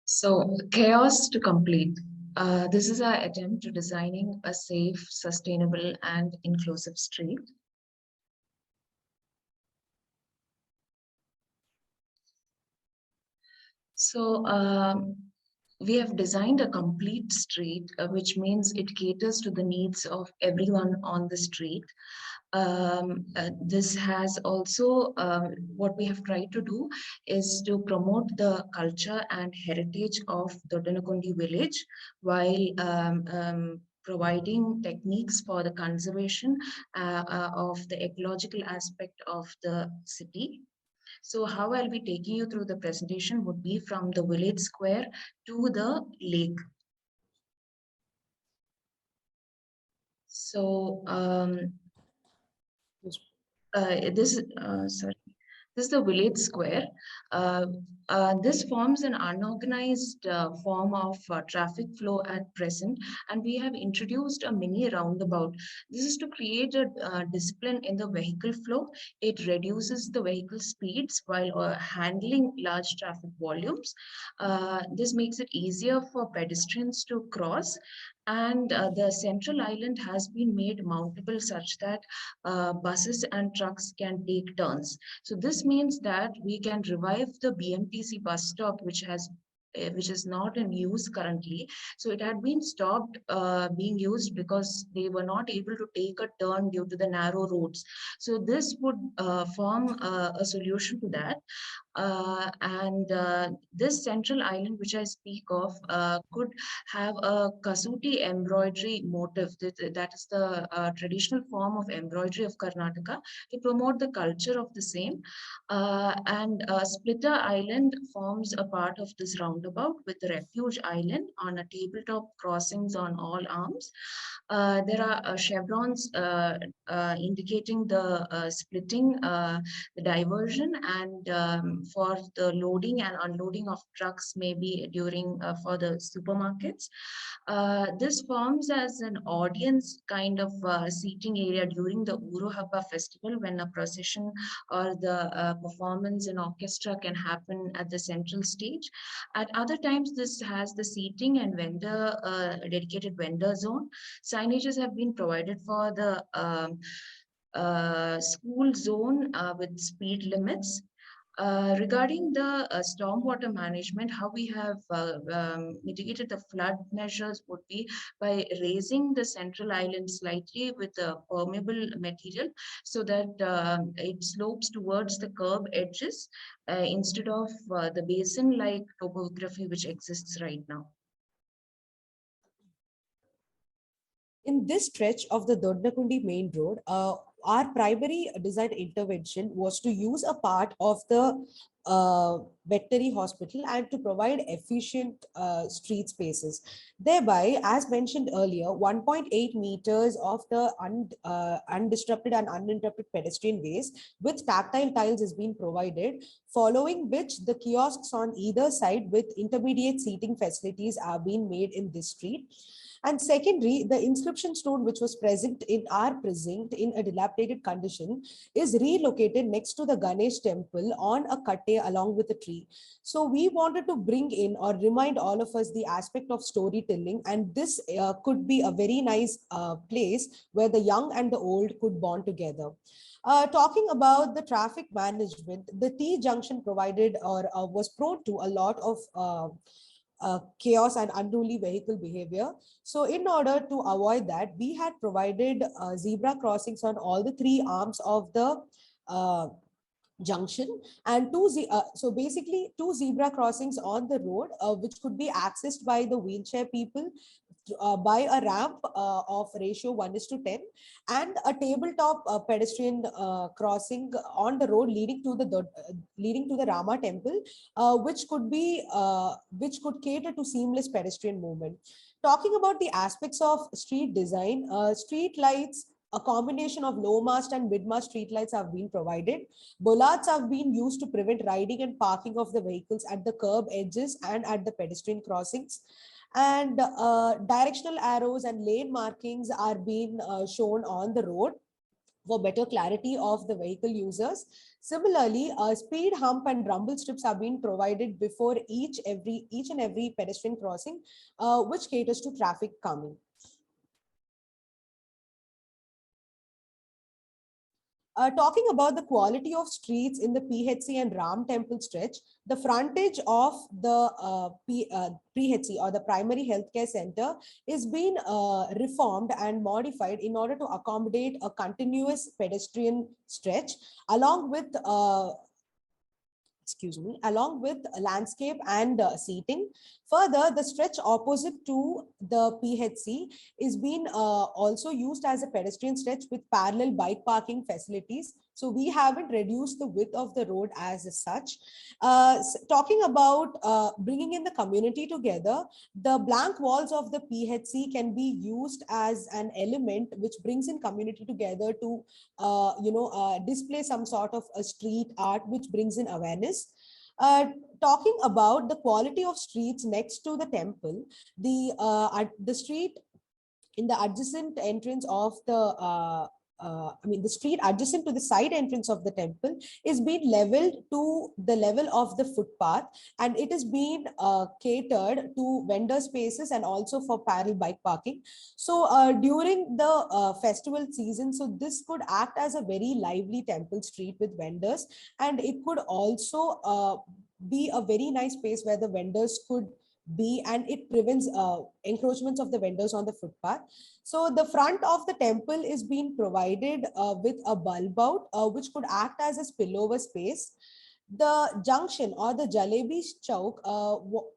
So, chaos to complete. This is our attempt to designing a safe, sustainable, and inclusive street. So, we have designed a complete street, which means it caters to the needs of everyone on the street. This has also, what we have tried to do is to promote the culture and heritage of Doddanekundi village while providing techniques for the conservation of the ecological aspect of the city. So how I'll be taking you through the presentation would be from the village square to the lake. So this is the village square. This forms an unorganized form of traffic flow at present, and we have introduced a mini roundabout. This is to create a discipline in the vehicle flow. It reduces the vehicle speeds while handling large traffic volumes. This makes it easier for pedestrians to cross, and the central island has been made mountable such that buses and trucks can take turns. So this means that we can revive the BMTC bus stop, which is not in use currently. So it had been stopped being used because they were not able to take a turn due to the narrow roads. So this would form a solution to that. And this central island, which I speak of, could have a kasuti embroidery motif. That is the traditional form of embroidery of Karnataka to promote the culture of the same. And Splitter Island forms a part of this roundabout with the refuge island on a tabletop crossings on all arms. There are chevrons indicating the splitting, the diversion, and for the loading and unloading of trucks, maybe during for the supermarkets. This forms as an audience kind of seating area during the Uru Haba festival when a procession or the performance in orchestra can happen at the central stage. At other times, this has the seating and vendor dedicated vendor zone. Signages have been provided for the school zone with speed limits. Regarding the stormwater management, how we have mitigated the flood measures would be by raising the central island slightly with a permeable material so that it slopes towards the curb edges instead of the basin-like topography which exists right now. In this stretch of the Doddanekundi main road, our primary design intervention was to use a part of the veterinary hospital and to provide efficient street spaces. Thereby, as mentioned earlier, 1.8 meters of the undisrupted and uninterrupted pedestrian ways with tactile tiles is being provided, following which the kiosks on either side with intermediate seating facilities are being made in this street. And secondly, the inscription stone which was present in our precinct in a dilapidated condition is relocated next to the Ganesh temple on a katte along with a tree. So we wanted to bring in or remind all of us the aspect of storytelling, and this could be a very nice place where the young and the old could bond together. Talking about the traffic management, the T junction provided or was prone to a lot of chaos and unruly vehicle behavior. So in order to avoid that, we had provided zebra crossings on all the three arms of the junction, and so basically two zebra crossings on the road which could be accessed by the wheelchair people by a ramp of ratio 1:10, and a tabletop pedestrian crossing on the road leading to the Rama temple, which could cater to seamless pedestrian movement. Talking about the aspects of street design, street lights, a combination of low mast and mid mast street lights have been provided. Bollards have been used to prevent riding and parking of the vehicles at the curb edges and at the pedestrian crossings. And directional arrows and lane markings are being shown on the road. for better clarity of the vehicle users. Similarly, speed hump and rumble strips are being provided before each and every pedestrian crossing, which caters to traffic calming. Talking about the quality of streets in the PHC and Ram Temple stretch, the frontage of the PHC, or the Primary Healthcare Center, is being reformed and modified in order to accommodate a continuous pedestrian stretch, along with along with landscape and seating. Further, the stretch opposite to the PHC is being also used as a pedestrian stretch with parallel bike parking facilities. So we haven't reduced the width of the road as such. Talking about bringing in the community together, the blank walls of the PHC can be used as an element which brings in community together to display some sort of a street art which brings in awareness. Talking about the quality of streets next to the temple, the street in the adjacent entrance of the street adjacent to the side entrance of the temple is being leveled to the level of the footpath, and it is being catered to vendor spaces and also for parallel bike parking. So during the festival season, so this could act as a very lively temple street with vendors, and it could also be a very nice space where the vendors could be, and it prevents encroachments of the vendors on the footpath. So the front of the temple is being provided with a bulb out, which could act as a spillover space. The junction or the Jalebi Chowk,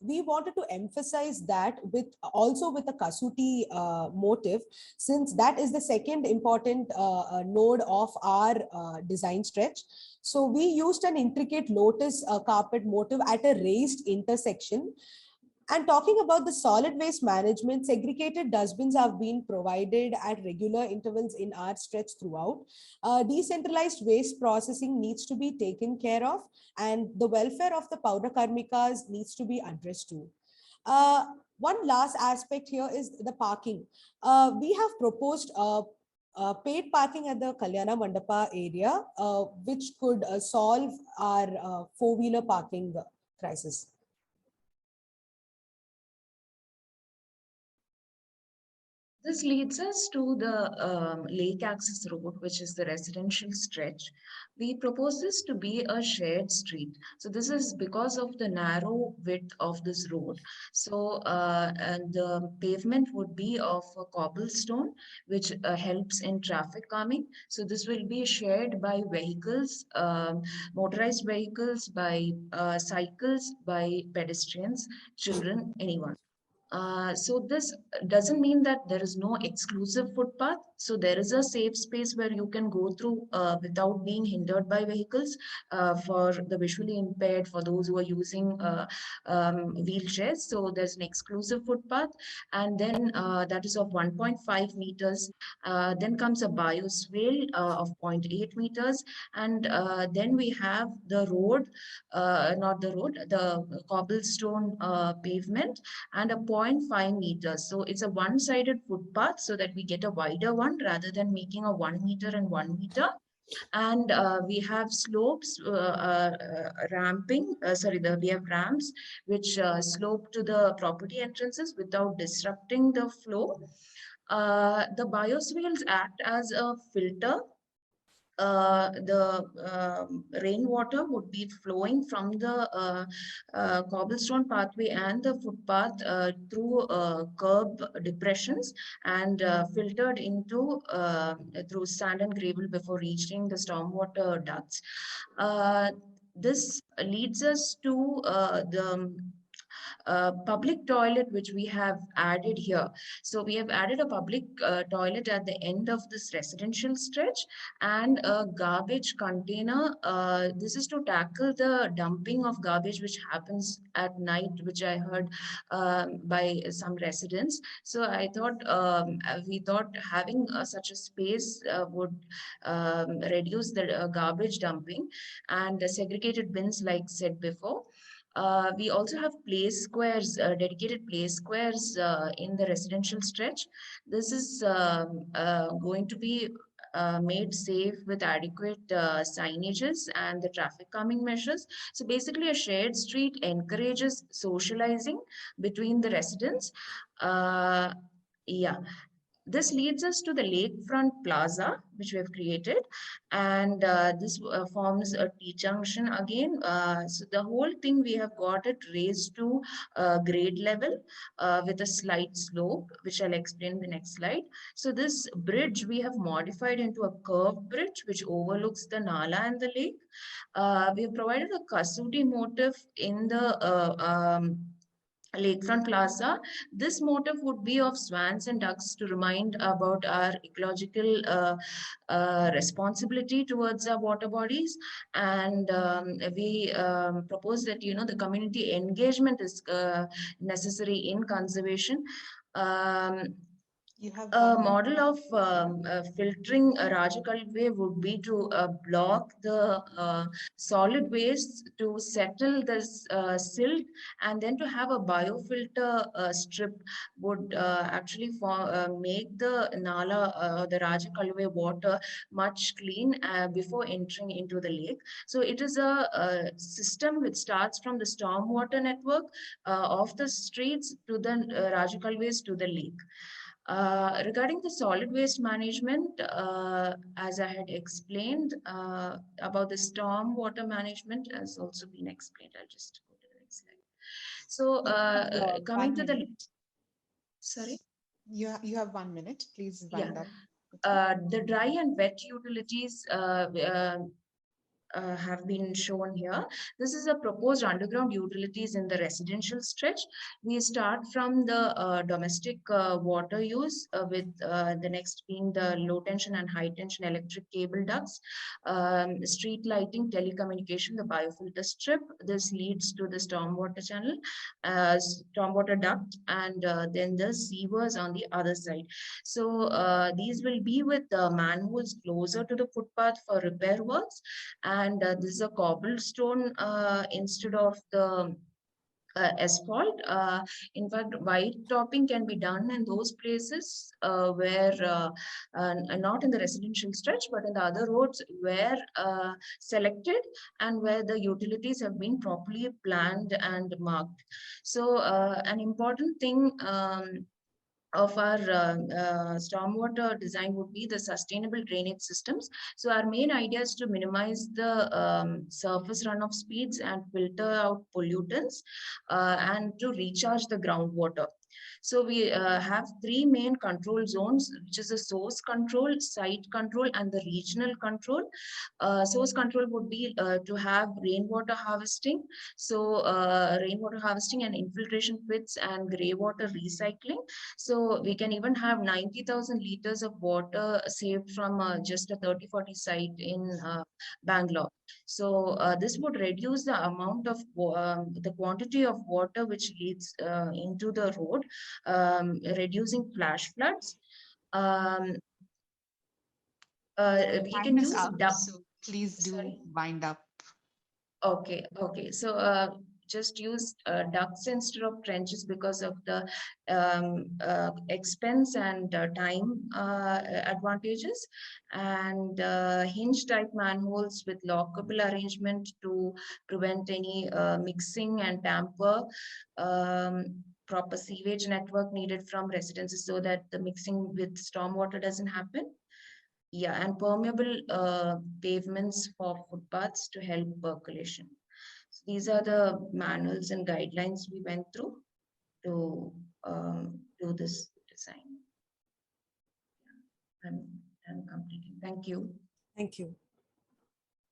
we wanted to emphasize that with also with a Kasuti motive, since that is the second important node of our design stretch. So we used an intricate lotus carpet motive at a raised intersection. And talking about the solid waste management, segregated dustbins have been provided at regular intervals in our stretch throughout. Decentralized waste processing needs to be taken care of, and the welfare of the powder karmikas needs to be addressed too. One last aspect here is the parking. We have proposed paid parking at the Kalyana Mandapa area, which could solve our four-wheeler parking crisis. This leads us to the lake access road, which is the residential stretch. We propose this to be a shared street. So this is because of the narrow width of this road. So and the pavement would be of a cobblestone, which helps in traffic calming. So this will be shared by vehicles, motorized vehicles, by cycles, by pedestrians, children, anyone. So this doesn't mean that there is no exclusive footpath. So there is a safe space where you can go through without being hindered by vehicles for the visually impaired, for those who are using wheelchairs. So there's an exclusive footpath, and then that is of 1.5 meters. Then comes a bioswale of 0.8 meters, and then we have the road, not the road, the cobblestone pavement, and a 0.5 meters. So it's a one-sided footpath so that we get a wider one rather than making a 1 meter and 1 meter. And we have slopes, we have ramps which slope to the property entrances without disrupting the flow. The bioswales act as a filter. The rainwater would be flowing from the cobblestone pathway and the footpath through curb depressions and filtered into through sand and gravel before reaching the stormwater ducts. This leads us to the public toilet which we have added here. So we have added a public toilet at the end of this residential stretch and a garbage container. This is to tackle the dumping of garbage which happens at night, which I heard by some residents. So I thought we thought having such a space would reduce the garbage dumping and segregated bins like said before. We also have place squares, dedicated place squares in the residential stretch. This is going to be made safe with adequate signages and the traffic calming measures. So basically, a shared street encourages socializing between the residents. Uh, yeah, this leads us to the lakefront plaza, which we have created, and this forms a T-junction again. So the whole thing we have got it raised to grade level with a slight slope, which I'll explain in the next slide. So this bridge we have modified into a curved bridge, which overlooks the Nala and the lake. We have provided a Kasuti motif in the Lakefront Plaza. This motif would be of swans and ducks to remind about our ecological responsibility towards our water bodies. And we propose that, the community engagement is necessary in conservation. Um, You have a one. model of filtering a Rajakalve would be to block the solid waste to settle this silt, and then to have a biofilter strip would actually make the Nala, the Rajakalve water much clean before entering into the lake. So it is a system which starts from the stormwater network of the streets to the Rajakalves to the lake. Regarding the solid waste management, as I had explained about the storm water management has also been explained. I'll just go to the next slide. So coming 1 to the, minute. sorry? You have 1 minute. Please wind up. The dry and wet utilities have been shown here. This is a proposed underground utilities in the residential stretch. We start from the domestic water use with the next being the low tension and high tension electric cable ducts, street lighting, telecommunication, the biofilter strip. This leads to the stormwater channel, stormwater duct, and then the sewers on the other side. So these will be with manholes closer to the footpath for repair works, and this is a cobblestone instead of the asphalt. In fact, white topping can be done in those places where not in the residential stretch, but in the other roads where selected and where the utilities have been properly planned and marked. So an important thing of our stormwater design would be the sustainable drainage systems. So our main idea is to minimize the surface runoff speeds and filter out pollutants and to recharge the groundwater. So we have three main control zones, which is the source control, site control, and the regional control. Source control would be to have rainwater harvesting. So rainwater harvesting and infiltration pits and grey water recycling. So we can even have 90,000 liters of water saved from just a 30-40 site in Bangalore. So this would reduce the amount of the quantity of water which leads into the road, reducing flash floods. We Time can is use up, so please do sorry. wind up. Okay. So just use ducts instead of trenches because of the expense and time advantages, and hinge type manholes with lockable arrangement to prevent any mixing and tamper. Proper sewage network needed from residences so that the mixing with stormwater doesn't happen. Yeah, and permeable pavements for footpaths to help percolation. So these are the manuals and guidelines we went through to do this design. I'm completing. Thank you. Thank you.